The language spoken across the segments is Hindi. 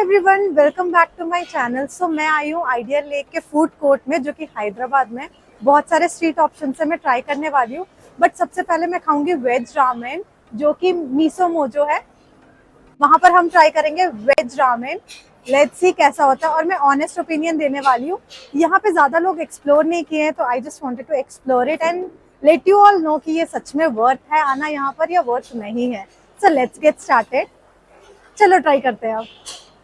Everyone, welcome back to my channel. So मैं आई हूँ आइडियल लेक के फूड कोर्ट में, जो कि हैदराबाद में बहुत सारे स्ट्रीट ऑप्शन से मैं ट्राई करने वाली हूँ। बट सबसे पहले मैं खाऊंगी वेज रामेन, जो कि मीसो मोजो है। वहां पर हम ट्राई करेंगे वेज रामेन। लेट्स सी कैसा होता है, और मैं ऑनेस्ट ओपिनियन देने वाली हूँ। यहाँ पे ज्यादा लोग एक्सप्लोर नहीं किए हैं, तो I just wanted to explore it and let you all know कि ये सच में वर्थ है आना यहाँ पर या वर्थ नहीं है। So let's get started. चलो ट्राई करते हैं अब।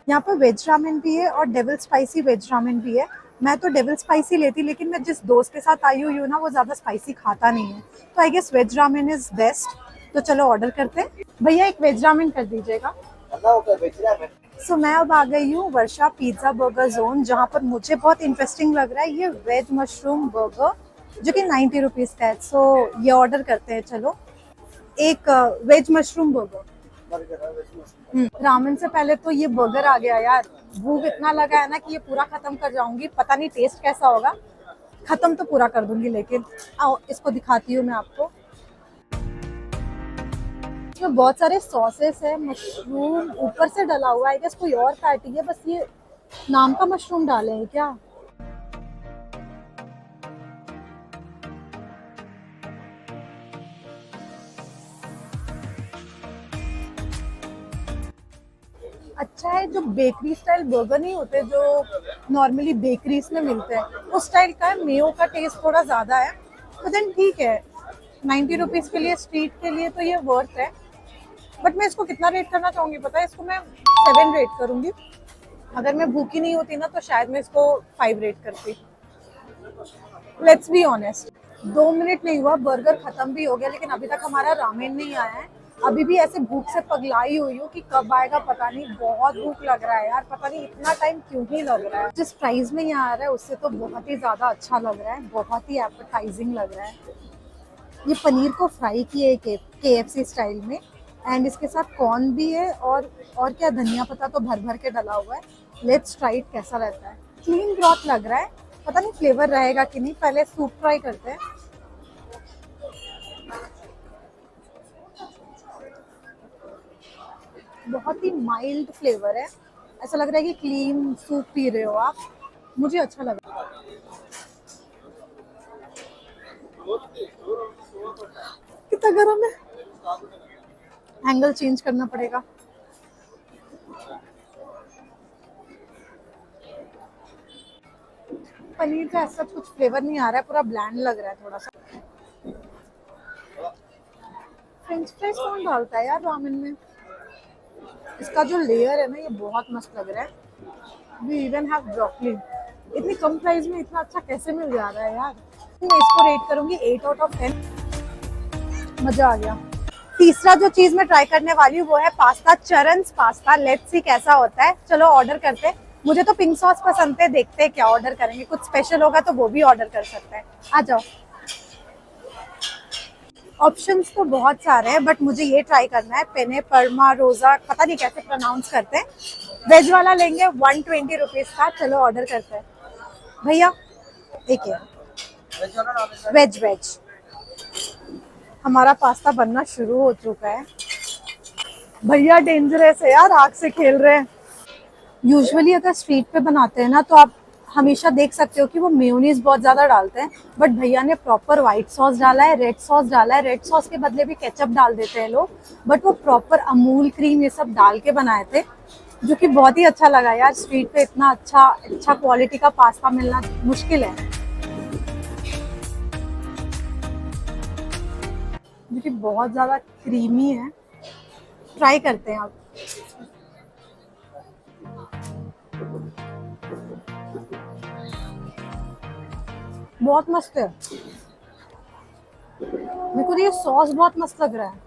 यहाँ पर वेज रामेन भी है और डेविल स्पाइसी वेज रामेन भी है। मैं तो डेविल स्पाइसी लेती, लेकिन मैं जिस दोस्त के साथ आई हुई हूँ ना, वो ज़्यादा स्पाइसी खाता नहीं है, तो I guess veg ramen is best. तो चलो ऑर्डर करते हैं। भैया एक वेज रामेन कर दीजिएगा। सो मैं अब आ गई हूँ वर्षा पिज्ज़ा बर्गर जोन, जहाँ पर मुझे बहुत इंटरेस्टिंग लग रहा है ये वेज मशरूम बर्गर, जो कि 90 रुपीज़ का है। सो ये ऑर्डर करते हैं। चलो एक वेज मशरूम बर्गर। रामेन से पहले तो ये बर्गर आ गया यार। भूख इतना लगा है ना कि ये पूरा खत्म कर जाऊंगी। पता नहीं टेस्ट कैसा होगा, खत्म तो पूरा कर दूंगी। लेकिन आओ इसको दिखाती हूँ मैं आपको। इसमें बहुत सारे सॉसेस है, मशरूम ऊपर से डला हुआ है। कोई और पैटी है, बस ये नाम का मशरूम डाले हैं क्या। अच्छा है, जो बेकरी स्टाइल बर्गर नहीं होते जो नॉर्मली बेकरीज में मिलते हैं, उस स्टाइल का है। मेयो का टेस्ट थोड़ा ज्यादा है, तो देन ठीक है। 90 रुपीज के लिए स्ट्रीट के लिए तो ये वर्थ है। बट मैं इसको कितना रेट करना चाहूंगी पता है? इसको मैं 7 रेट करूंगी। अगर मैं भूखी नहीं होती ना, तो शायद मैं इसको 5 रेट करती। Let's be honest. 2 मिनट नहीं हुआ, बर्गर खत्म भी हो गया, लेकिन अभी तक हमारा रामेन नहीं आया है। अभी भी ऐसे भूख से पगलाई हुई हूँ कि कब आएगा पता नहीं। बहुत भूख लग रहा है यार, पता नहीं इतना टाइम क्यों ही लग रहा है। जिस प्राइस में यहाँ आ रहा है उससे तो बहुत ही ज्यादा अच्छा लग रहा है, बहुत ही एपेटाइजिंग लग रहा है। ये पनीर को फ्राई किए KFC स्टाइल में, एंड इसके साथ कॉर्न भी है, और क्या धनिया पत्ता तो भर भर के डला हुआ है। लेट्स ट्राई इट कैसा रहता है। क्लीन ब्रॉथ लग रहा है, पता नहीं फ्लेवर रहेगा कि नहीं। पहले सूप ट्राई करते हैं। बहुत ही माइल्ड फ्लेवर है, ऐसा लग रहा है कि क्लीन सूप पी रहे हो आप। मुझे अच्छा लगा। कितना गर्म है, एंगल चेंज करना पड़ेगा। पनीर का ऐसा कुछ फ्लेवर नहीं आ रहा है, पूरा ब्लैंड लग रहा है थोड़ा सा। फ्रेंच फ्राइज कौन डालता है यार रामेन में? इसका जो लेयर है ना, ये बहुत मस्त लग रहा है। We even have broccoli. इतनी कम प्राइस में इतना अच्छा कैसे मिल जा रहा है यार। मैं इसको रेट करूंगी 8 आउट ऑफ 10। मजा आ गया। तीसरा जो चीज मैं ट्राई करने वाली हूँ वो है पास्ता, चरन्स पास्ता। लेट्स सी कैसा होता है। चलो ऑर्डर करते हैं। मुझे तो पिंक सॉस पसंद है, देखते हैं क्या ऑर्डर करेंगे। कुछ स्पेशल होगा तो वो भी ऑर्डर कर सकते हैं। आ जाओ। ऑप्शंस तो बहुत सारे हैं, बट मुझे ये ट्राई करना है। पेने परमा रोजा, पता नहीं कैसे प्रोनाउंस करते हैं। वेज वाला लेंगे, 120 रुपीज का। चलो ऑर्डर करते हैं। भैया एक है वेज। वेज हमारा पास्ता बनना शुरू हो चुका है। भैया डेंजरस है यार, आग से खेल रहे हैं। यूजुअली अगर स्ट्रीट पे बनाते हैं ना, तो आप हमेशा देख सकते हो कि वो मेयोनीज बहुत ज्यादा डालते हैं। बट भैया ने प्रॉपर व्हाइट सॉस डाला है, रेड सॉस डाला है। रेड सॉस के बदले भी केचप डाल देते हैं लोग, बट वो प्रॉपर अमूल क्रीम ये सब डाल के बनाए थे, जो कि बहुत ही अच्छा लगा यार। स्ट्रीट पे इतना अच्छा क्वालिटी का पास्ता मिलना मुश्किल है, जो कि बहुत ज्यादा क्रीमी है। ट्राई करते हैं आप। बहुत मस्त है। मेरे को तो ये सॉस बहुत मस्त लग रहा है।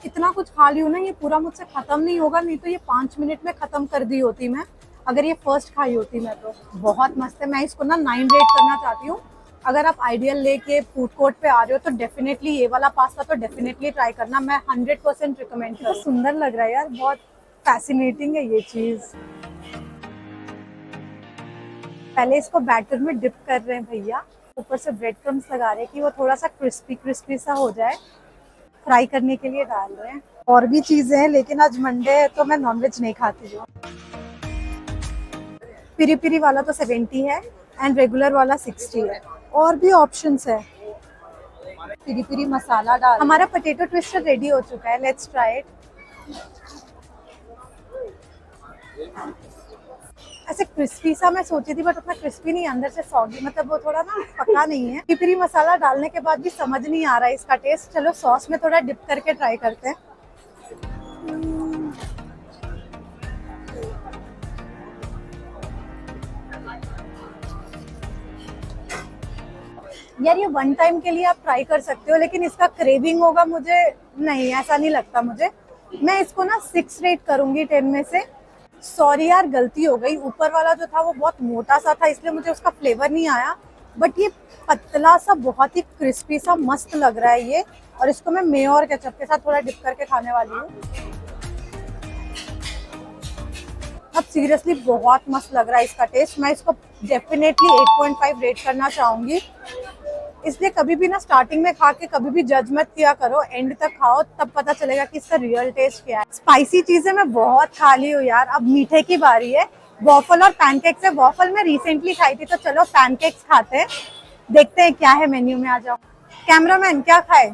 इतना कुछ खा ली हूँ ना, ये पूरा मुझसे खत्म नहीं होगा। नहीं तो ये 5 मिनट में खत्म कर दी होती मैं, अगर ये फर्स्ट खाई होती मैं तो। बहुत मस्त है। मैं इसको ना 9 रेट करना चाहती हूँ। अगर आप आइडियल लेके फूड कोर्ट पे आ रहे हो तो डेफिनेटली ये वाला पास्ता तो डेफिनेटली ट्राई करना। मैं 100% रिकमेंड। तो सुंदर लग रहा है यार, बहुत फैसिनेटिंग है ये चीज। पहले इसको बैटर में डिप कर रहे हैं भैया। ऊपर से ब्रेड क्रम्स लगा रहे हैं कि वो थोड़ा सा क्रिस्पी क्रिस्पी सा हो जाए, फ्राई करने के लिए डाल रहे हैं। और भी चीजें हैं, लेकिन आज मंडे है तो मैं नॉनवेज नहीं खाती हूँ। पिरी पिरी वाला तो 70 है एंड रेगुलर वाला 60 है। और भी ऑप्शंस है। पिरी पिरी मसाला डाल। हमारा पोटैटो ट्विस्टर रेडी हो चुका है, लेट्स ट्राई इट। ऐसे क्रिस्पी सा मैं सोची थी, बट उतना क्रिस्पी नहीं, अंदर से सॉगी, मतलब वो थोड़ा ना पका नहीं है। पिरी पिरी मसाला डालने के बाद भी समझ नहीं आ रहा है इसका टेस्ट। चलो सॉस में थोड़ा डिप करके ट्राई करते हैं। यार ये वन टाइम के लिए आप ट्राई कर सकते हो, लेकिन इसका क्रेविंग होगा मुझे नहीं, ऐसा नहीं लगता मुझे। मैं इसको ना 6 रेट करूंगी 10 में से। सॉरी यार, गलती हो गई। ऊपर वाला जो था वो बहुत मोटा सा था, इसलिए मुझे उसका फ्लेवर नहीं आया। बट ये पतला सा बहुत ही क्रिस्पी सा मस्त लग रहा है ये। और इसको मैं मेयो और केचप के साथ थोड़ा डिप करके खाने वाली हूँ। अब सीरियसली बहुत मस्त लग रहा है इसका टेस्ट। मैं इसको डेफिनेटली 8.5 रेट करना चाहूंगी। इसलिए कभी भी ना स्टार्टिंग में खा के कभी भी जज मत किया करो, एंड तक खाओ, तब पता चलेगा कि इसका रियल टेस्ट क्या है। स्पाइसी चीजें मैं बहुत खा ली हूँ यार, अब मीठे की बारी है। वॉफल और पैनकेक्स है। वॉफल मैं रिसेंटली खाई थी, तो चलो पैनकेक्स खाते हैं, देखते हैं क्या है मेन्यू में। आ जाओ कैमरामैन, क्या खाए,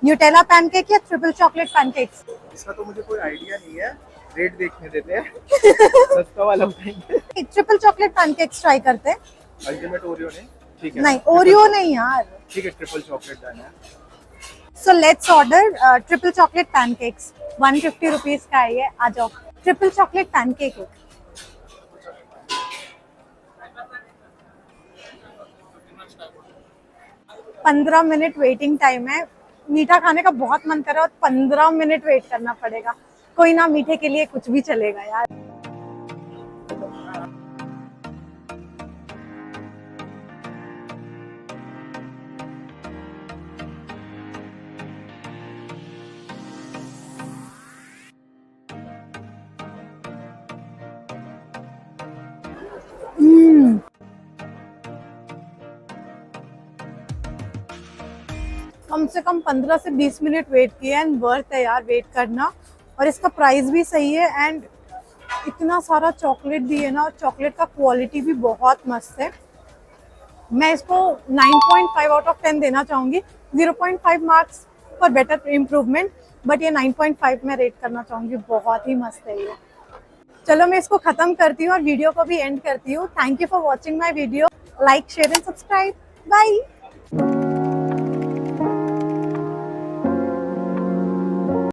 न्यूटेला पैनकेक या ट्रिपल चॉकलेट पैनकेक्स? इसका तो मुझे कोई आइडिया नहीं है, रेट देखने देते हैं। सस्ता वाला बताएंगे। ट्रिपल चॉकलेट पैनकेक्स ट्राई करते हैं। अल्टीमेट ओरियो नहीं, ठीक है? नहीं, ओरियो नहीं यार। ठीक है, ट्रिपल चॉकलेट डालना है। So let's order triple chocolate pancakes. 150 rupees का है ये। आ जाओ, ट्रिपल चॉकलेट पैनकेक। पंद्रह मिनट वेटिंग टाइम है। मीठा खाने का बहुत मन कर रहा है और 15 मिनट वेट करना पड़ेगा। कोई ना, मीठे के लिए कुछ भी चलेगा यार। कम से कम 15 से 20 मिनट वेट किया एंड वर्थ है यार वेट करना। और इसका प्राइस भी सही है एंड इतना सारा चॉकलेट भी है ना, और चॉकलेट का क्वालिटी भी बहुत मस्त है। मैं इसको 9.5 आउट ऑफ 10 देना चाहूंगी। 0.5 marks for better improvement, but ये 9.5 में रेट करना चाहूंगी। बहुत ही मस्त है ये। चलो मैं इसको खत्म करती हूँ और वीडियो को भी एंड करती हूँ। Thank you for watching my video. Like, share and subscribe. Bye.